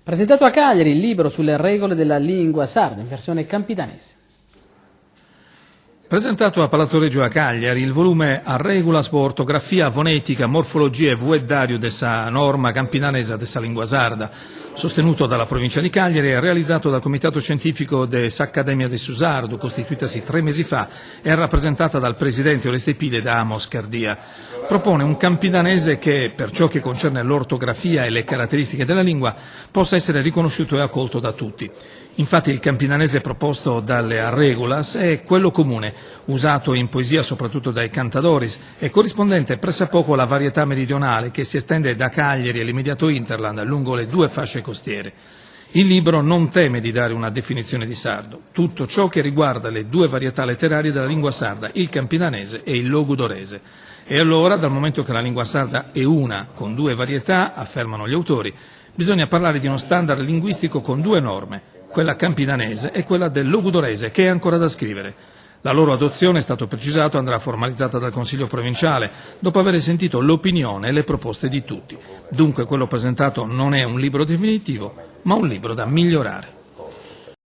Presentato a Cagliari il libro sulle regole della lingua sarda in versione campidanese. Presentato a Palazzo Reggio a Cagliari il volume A Regulas po ortografia, fonetica, morfologia e vueddario dessa norma campinanesa dessa lingua sarda, sostenuto dalla provincia di Cagliari e realizzato dal Comitato Scientifico dell'Accademia del Susardo, costituitasi 3 mesi fa e rappresentata dal presidente Oreste Pile da Amos Cardia. Propone un campidanese che, per ciò che concerne l'ortografia e le caratteristiche della lingua, possa essere riconosciuto e accolto da tutti. Infatti il campidanese proposto dalle A Regulas è quello comune, usato in poesia soprattutto dai cantadoris e corrispondente pressappoco alla varietà meridionale che si estende da Cagliari e l'immediato Interland lungo le 2 fasce costiere. Il libro non teme di dare una definizione di sardo, tutto ciò che riguarda le 2 varietà letterarie della lingua sarda, il campidanese e il logudorese. E allora, dal momento che la lingua sarda è una, con 2 varietà, affermano gli autori, bisogna parlare di uno standard linguistico con 2 norme, quella campidanese e quella del logudorese, che è ancora da scrivere. La loro adozione, è stato precisato, andrà formalizzata dal Consiglio provinciale, dopo aver sentito l'opinione e le proposte di tutti. Dunque quello presentato non è un libro definitivo, ma un libro da migliorare.